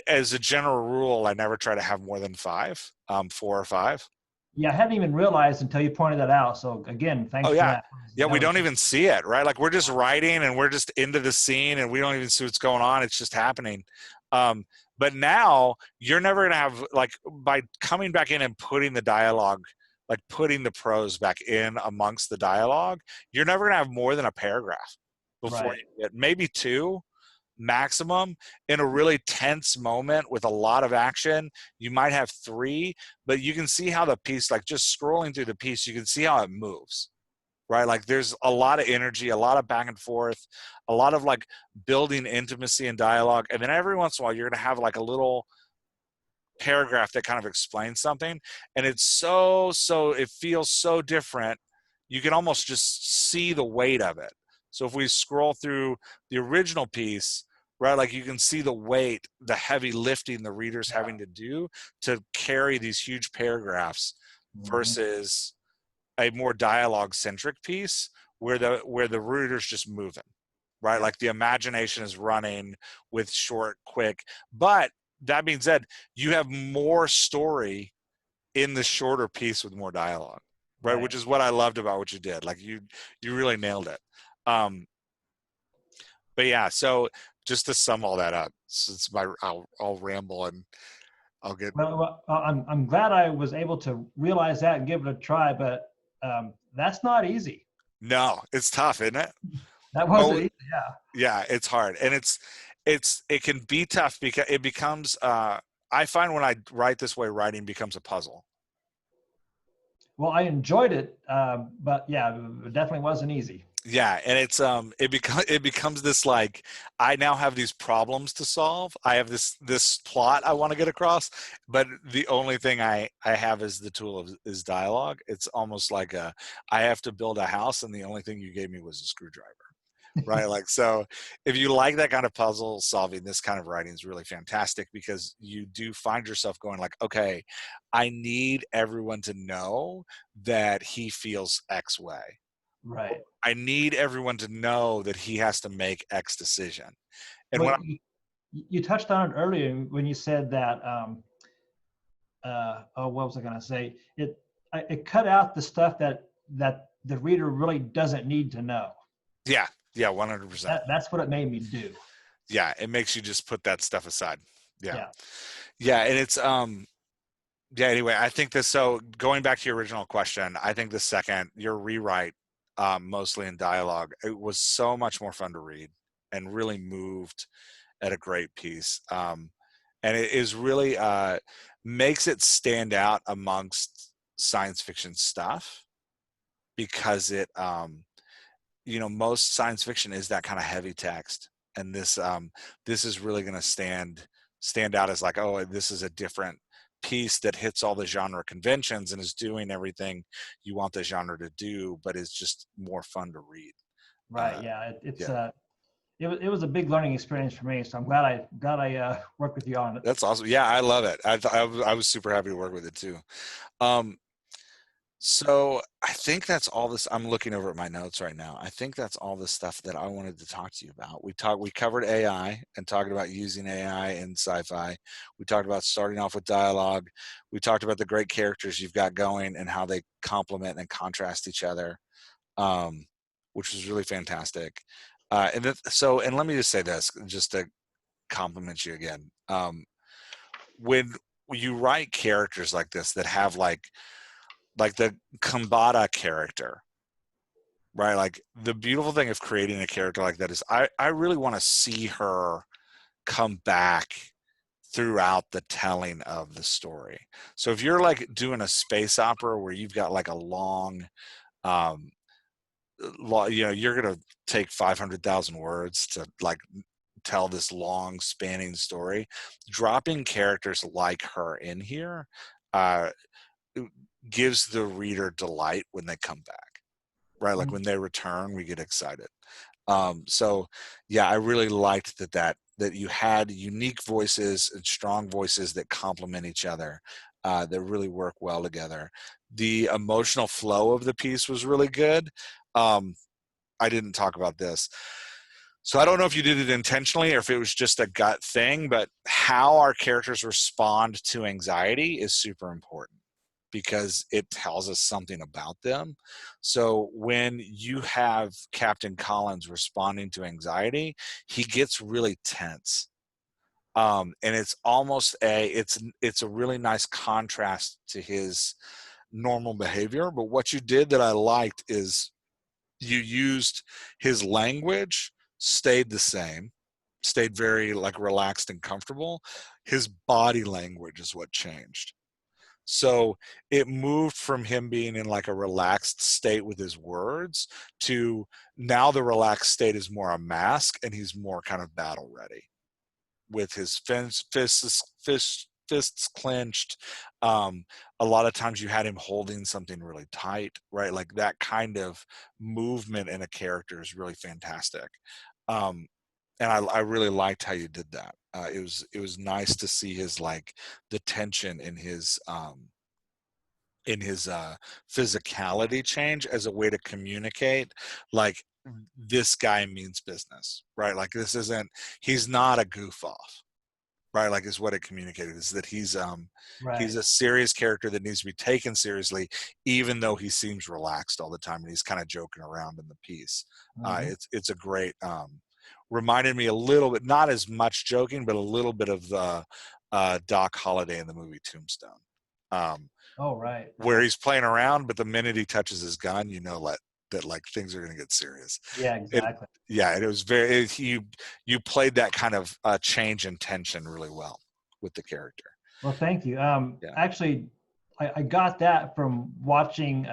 as a general rule, I never try to have more than 5, 4 or 5. Yeah, I hadn't even realized until you pointed that out. So again, Oh thanks for yeah. that. Yeah, That we was don't even see it, right? Like we're just writing and we're just into the scene and we don't even see what's going on. It's just happening. But now you're never gonna have, like, by coming back in and putting the dialogue, like putting the prose back in amongst the dialogue, you're never gonna have more than a paragraph before right. you get maybe 2 maximum. In a really tense moment with a lot of action, you might have 3, but you can see how the piece, like just scrolling through the piece, you can see how it moves, right? Like there's a lot of energy, a lot of back and forth, a lot of like building intimacy and dialogue. And then every once in a while, you're going to have like a little paragraph that kind of explains something. And it's it feels so different. You can almost just see the weight of it. So if we scroll through the original piece, right, like you can see the weight, the heavy lifting the reader's Yeah. having to do to carry these huge paragraphs Hmm. versus a more dialogue centric piece where the reader's just moving, right? Yeah. Like the imagination is running with short, quick. But that being said, you have more story in the shorter piece with more dialogue, right? Right. Which is what I loved about what you did. Like you really nailed it. Um, but yeah, so just to sum all that up, since I'll ramble and I'll get. I'm glad I was able to realize that and give it a try, but that's not easy. No, it's tough, isn't it? That Oh wasn't easy. Yeah. yeah, it's hard, and it can be tough because it becomes. I find when I write this way, writing becomes a puzzle. Well, I enjoyed it, but yeah, it definitely wasn't easy. Yeah, and it becomes this like, I now have these problems to solve. I have this plot I want to get across, but the only thing I have is the tool is dialogue. It's almost like I have to build a house, and the only thing you gave me was a screwdriver. right? Like, so if you like that kind of puzzle solving, this kind of writing is really fantastic, because you do find yourself going like, okay, I need everyone to know that he feels X way. Right. I need everyone to know that he has to make X decision. And Well, when you touched on it earlier when you said that. Oh, what was I going to say? It cut out the stuff that the reader really doesn't need to know. yeah, yeah, 100%. That's what it made me do. Yeah, it makes you just put that stuff aside. Yeah. Yeah. Yeah, and it's yeah, anyway, I think this, so going back to your original question, I think the second, your rewrite, mostly in dialogue, it was so much more fun to read and really moved at a great piece. And it is really makes it stand out amongst science fiction stuff, because it most science fiction is that kind of heavy text, and this is really going to stand out as like, oh, this is a different piece that hits all the genre conventions and is doing everything you want the genre to do, but is just more fun to read. Right. Yeah. It's Yeah, it was a big learning experience for me. So I'm glad I worked with you on it. that's awesome. Yeah, I love it. I was super happy to work with it too. um So I think that's all this. I'm looking over at my notes right now. I think that's all the stuff that I wanted to talk to you about. We covered AI and talking about using AI in sci-fi. We talked about starting off with dialogue. We talked about the great characters you've got going and how they complement and contrast each other, um, which was really fantastic. And let me just say this, just to compliment you again. When you write characters like this that have like the Kambata character, right? Like, the beautiful thing of creating a character like that is I really want to see her come back throughout the telling of the story. So if you're like doing a space opera where you've got like a long, um, you're going to take 500,000 words to like tell this long spanning story, dropping characters like her in here, uh, gives the reader delight when they come back, right? Like when they return, we get excited. So yeah, I really liked that you had unique voices and strong voices that complement each other, that really work well together. The emotional flow of the piece was really good. I didn't talk about this, so I don't know if you did it intentionally or if it was just a gut thing, but how our characters respond to anxiety is super important, because it tells us something about them. So when you have Captain Collins responding to anxiety, he gets really tense. And it's almost it's a really nice contrast to his normal behavior. But what you did that I liked is you used his language, stayed the same, stayed very like relaxed and comfortable. His body language is what changed. So it moved from him being in like a relaxed state with his words to now the relaxed state is more a mask, and he's more kind of battle ready with his fists clenched. A lot of times you had him holding something really tight, right? Like that kind of movement in a character is really fantastic. Um, and I really liked how you did that. It was nice to see his like the tension in his physicality change as a way to communicate, like, this guy means business, right? Like, he's not a goof off, right? Like, is what it communicated, is that he's Right. a serious character that needs to be taken seriously, even though he seems relaxed all the time and he's kind of joking around in the piece. Mm-hmm. It's a great, reminded me a little bit, not as much joking, but a little bit of the Doc Holliday in the movie Tombstone, um, Oh, right. where he's playing around, but the minute he touches his gun, that like things are going to get serious. Yeah, It, exactly. yeah, it was you played that kind of change in tension really well with the character. Well, thank you. Yeah, Actually, I got that from watching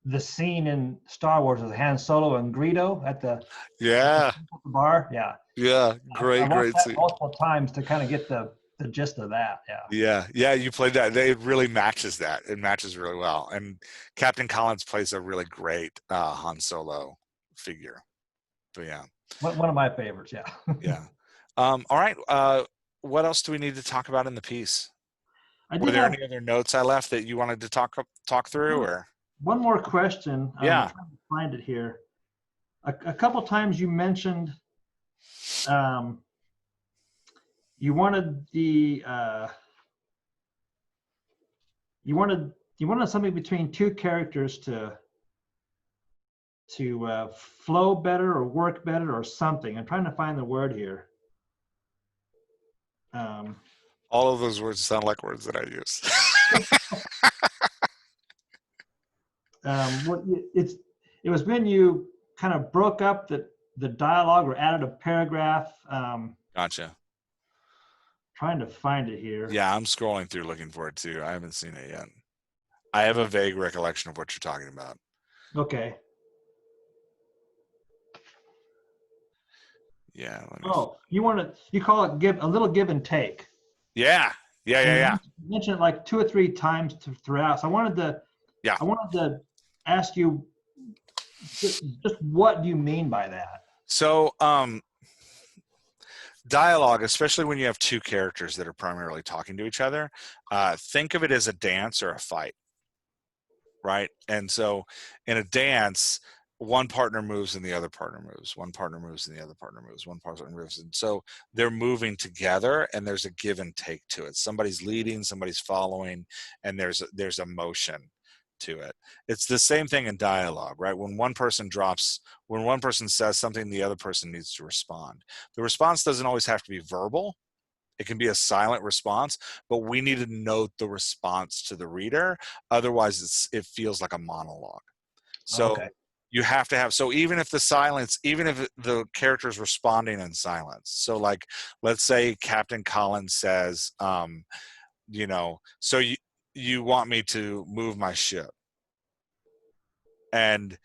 the scene in Star Wars with Han Solo and Greedo at the yeah, bar. Yeah, yeah. I Great, watched great that scene. multiple times to kind of get the gist of that. Yeah. Yeah, yeah. You played that. It really matches that. It matches really well. And Captain Collins plays a really great Han Solo figure. But yeah. One of my favorites. Yeah. Yeah. All right. What else do we need to talk about in the piece? I Were did there have any other notes I left that you wanted to talk through, or? one more question. I'm Yeah. trying to find it here. A couple times you mentioned um, you wanted the you wanted something between two characters to flow better or work better or something. I'm trying to find the word here. Um, All of those words sound like words that I use. it was when you kind of broke up the dialogue or added a paragraph. Gotcha. Trying to find it here. Yeah, I'm scrolling through looking for it too. I haven't seen it yet. I have a vague recollection of what you're talking about. Okay. Yeah. Oh, you call it give a little give and take. Yeah. Yeah. And Yeah. you Yeah. mentioned it like 2 or 3 times throughout. So Yeah. I wanted to ask you just what do you mean by that? So, dialogue, especially when you have two characters that are primarily talking to each other, think of it as a dance or a fight, right? And so in a dance, one partner moves and the other partner moves, one partner moves and the other partner moves, one partner moves, and so they're moving together, and there's a give and take to it. Somebody's leading, somebody's following, and there's a motion to it. It's the same thing in dialogue, right? When one person says something, the other person needs to respond. The response doesn't always have to be verbal. It can be a silent response, but we need to note the response to the reader. Otherwise, it feels like a monologue. Okay. So you have to have, so even if the character is responding in silence. So like, let's say Captain Collins says, so you want me to move my ship. And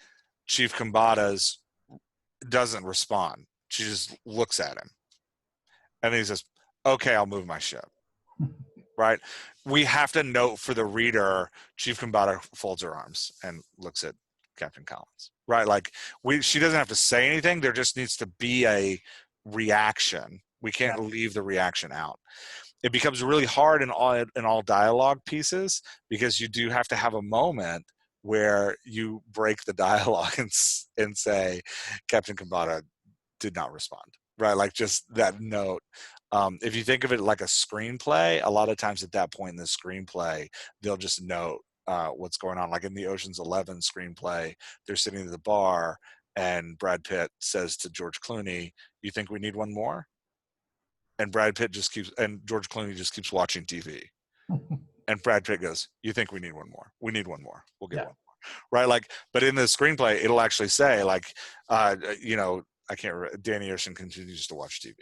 Chief Kambata's doesn't respond. She just looks at him. And he says, okay, I'll move my ship. Right? We have to note for the reader, Chief Kambata folds her arms and looks at Captain Collins. Right? Like she doesn't have to say anything. There just needs to be a reaction. We can't leave the reaction out. It becomes really hard in all dialogue pieces because you do have to have a moment where you break the dialogue and say Captain Kambata did not respond, right? Like just that note. If you think of it like a screenplay, a lot of times at that point in the screenplay, they'll just note what's going on. Like in the Ocean's 11 screenplay, they're sitting at the bar and Brad Pitt says to George Clooney, "You think we need one more?" And George Clooney just keeps watching TV. And Brad Pitt goes, "You think we need one more? We need one more. We'll get one more." Right? Like, but in the screenplay, it'll actually say like, I can't remember, Danny Ocean continues to watch TV.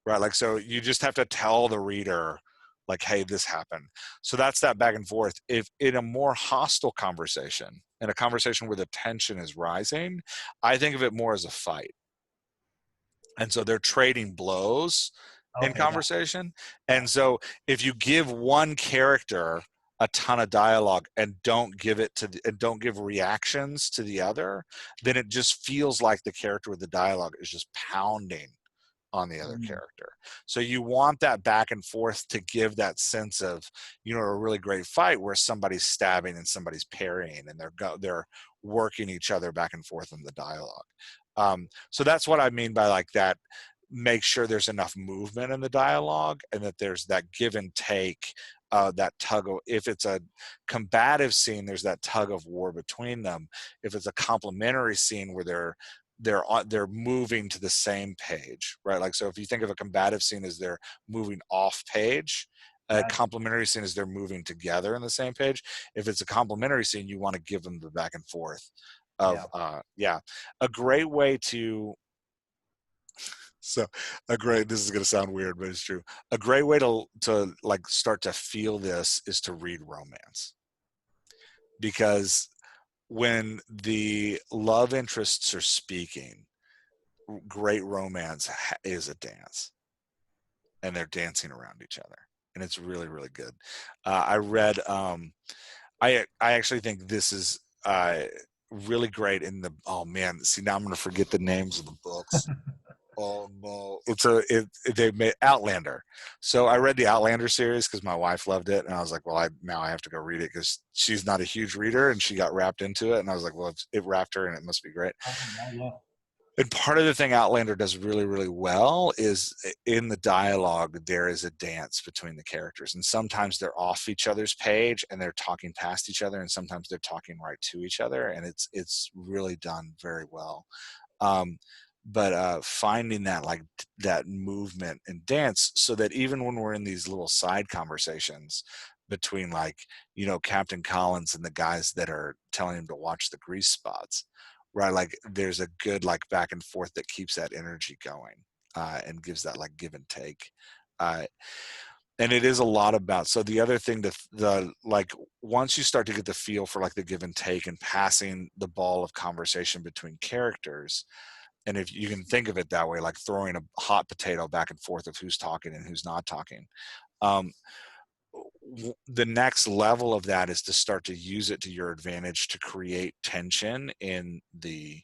Right? Like, so you just have to tell the reader like, hey, this happened. So that's that back and forth. If in a more hostile conversation, in a conversation where the tension is rising, I think of it more as a fight. And so they're trading blows in conversation. And so if you give one character a ton of dialogue and don't give reactions to the other, then it just feels like the character with the dialogue is just pounding on the other character. So you want that back and forth to give that sense of, a really great fight where somebody's stabbing and somebody's parrying and they're working each other back and forth in the dialogue. So that's what I mean by like that. Make sure there's enough movement in the dialogue and that there's that give and take, that tug of, if it's a combative scene, there's that tug of war between them. If it's a complementary scene where they're moving to the same page, right? Like, so if you think of a combative scene as they're moving off page, a complementary scene is they're moving together in the same page. If it's a complementary scene, you want to give them the back and forth of, a great way to, this is going to sound weird, but it's true. A great way to like start to feel this is to read romance, because when the love interests are speaking, great romance is a dance, and they're dancing around each other, and it's really, really good. I read, I actually think this is really great in the, oh man, see, now I'm going to forget the names of the books. Oh no, they made Outlander. So I read the Outlander series because my wife loved it, and I was like, well, now I have to go read it because she's not a huge reader, and she got wrapped into it, and I was like, well, it wrapped her, and it must be great. Oh, yeah. And part of the thing Outlander does really, really well is in the dialogue, there is a dance between the characters. And sometimes they're off each other's page and they're talking past each other. And sometimes they're talking right to each other. And it's really done very well. Um, but finding that that movement and dance so that even when we're in these little side conversations between Captain Collins and the guys that are telling him to watch the grease spots, right? Like there's a good back and forth that keeps that energy going and gives that give and take. Uh, and it is a lot about, so the other thing, once you start to get the feel for the give and take and passing the ball of conversation between characters, and if you can think of it that way, like throwing a hot potato back and forth of who's talking and who's not talking, um, the next level of that is to start to use it to your advantage to create tension in the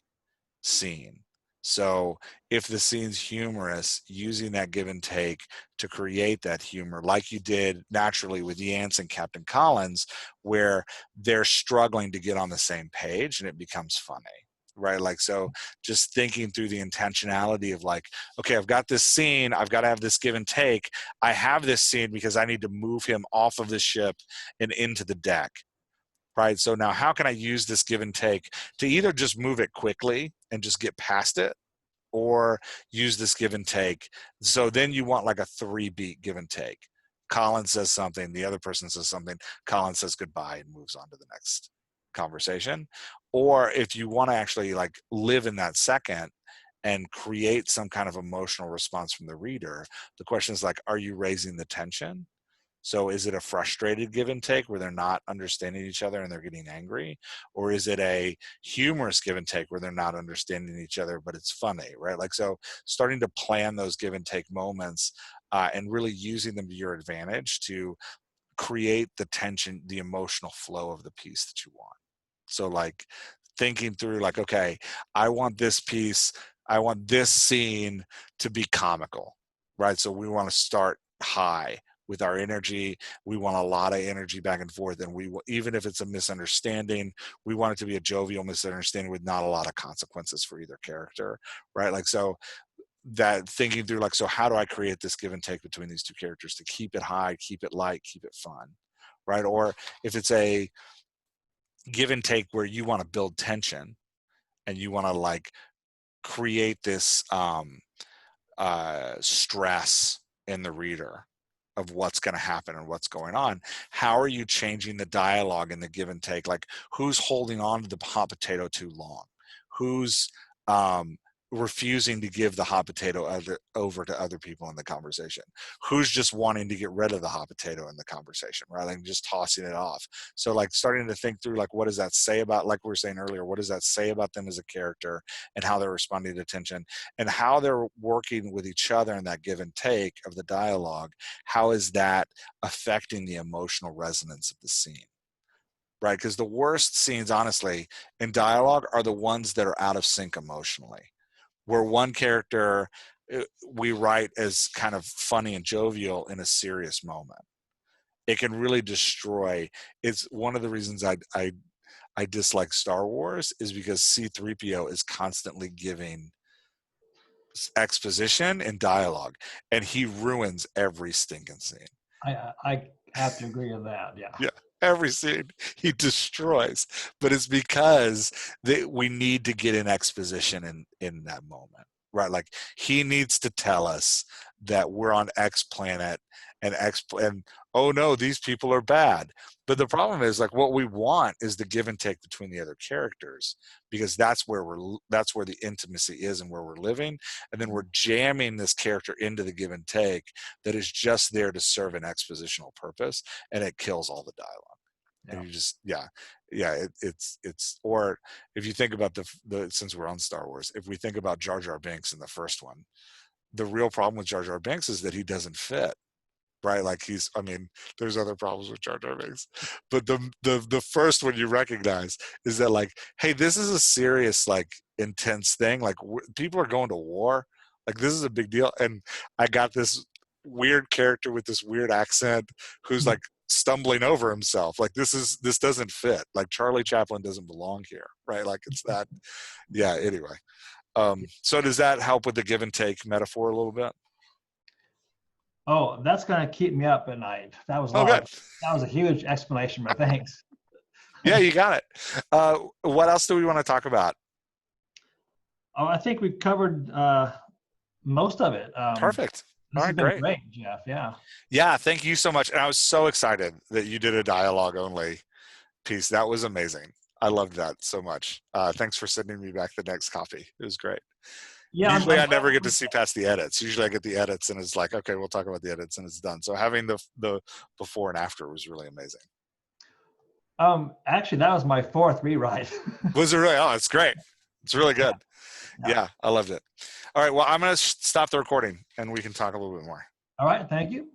scene. So if the scene's humorous, using that give and take to create that humor, like you did naturally with Yance and Captain Collins, where they're struggling to get on the same page and it becomes funny, right? So just thinking through the intentionality of okay, I've got this scene, I've got to have this give and take. I have this scene because I need to move him off of the ship and into the deck. Right. So now how can I use this give and take to either just move it quickly and just get past it, or use this give and take? So then you want a 3-beat give and take. Colin says something, the other person says something, Colin says goodbye and moves on to the next conversation. Or if you want to actually live in that second and create some kind of emotional response from the reader, the question is are you raising the tension? So is it a frustrated give and take where they're not understanding each other and they're getting angry? Or is it a humorous give and take where they're not understanding each other, but it's funny, right? So starting to plan those give and take moments and really using them to your advantage to create the tension, the emotional flow of the piece that you want. So thinking through okay, I want this piece, I want this scene to be comical, right? So we want to start high with our energy. We want a lot of energy back and forth. And even if it's a misunderstanding, we want it to be a jovial misunderstanding with not a lot of consequences for either character, right? So that thinking through so how do I create this give and take between these two characters to keep it high, keep it light, keep it fun, right? Or if it's a give and take where you want to build tension and you want to create this stress in the reader of what's going to happen and what's going on, how are you changing the dialogue and the give and take? Who's holding on to the hot potato too long? Who's refusing to give the hot potato over to other people in the conversation? Who's just wanting to get rid of the hot potato in the conversation rather than just tossing it off? So starting to think through what does that say about, we were saying earlier, what does that say about them as a character and how they're responding to tension and how they're working with each other in that give and take of the dialogue? How is that affecting the emotional resonance of the scene? Right? Because the worst scenes, honestly, in dialogue are the ones that are out of sync emotionally, where one character we write as kind of funny and jovial in a serious moment. It can really destroy. It's one of the reasons I dislike Star Wars is because C-3PO is constantly giving exposition and dialogue, and he ruins every stinking scene. I have to agree with that. Yeah. Yeah, every scene he destroys, but it's because we need to get an exposition in that moment, right? He needs to tell us that we're on X planet and oh no, these people are bad. But the problem is what we want is the give and take between the other characters, because that's where the intimacy is and where we're living, and then we're jamming this character into the give and take that is just there to serve an expositional purpose, and it kills all the dialogue. Yeah. And you just it's or if you think about the since we're on Star Wars, if we think about Jar Jar Binks in the first one, the real problem with Jar Jar Binks is that he doesn't fit. right? Like I mean, there's other problems with Jar Jar Binks, but the first one you recognize is that like, hey, this is a serious, like, intense thing. Like people are going to war. Like this is a big deal. And I got this weird character with this weird accent who's like stumbling over himself. Like this doesn't fit. Like Charlie Chaplin doesn't belong here, right? Like it's that. Yeah. Anyway, so does that help with the give and take metaphor a little bit? Oh, that's going to keep me up at night. That was Oh, good. that was a huge explanation, but thanks. Yeah, you got it. What else do we want to talk about? Oh, I think we covered most of it. Perfect. All This has right, been great. great, Jeff. Yeah. Yeah, thank you so much. And I was so excited that you did a dialogue only piece. That was amazing. I loved that so much. Thanks for sending me back the next copy. It was great. Yeah, Usually I never get to see past the edits. Usually I get the edits and it's like, okay, we'll talk about the edits and it's done. So having the before and after was really amazing. Actually, that was my fourth rewrite. Was it really? Oh, it's great. It's really good. Yeah. Yeah, I loved it. All right, well, I'm going to stop the recording and we can talk a little bit more. All right. Thank you.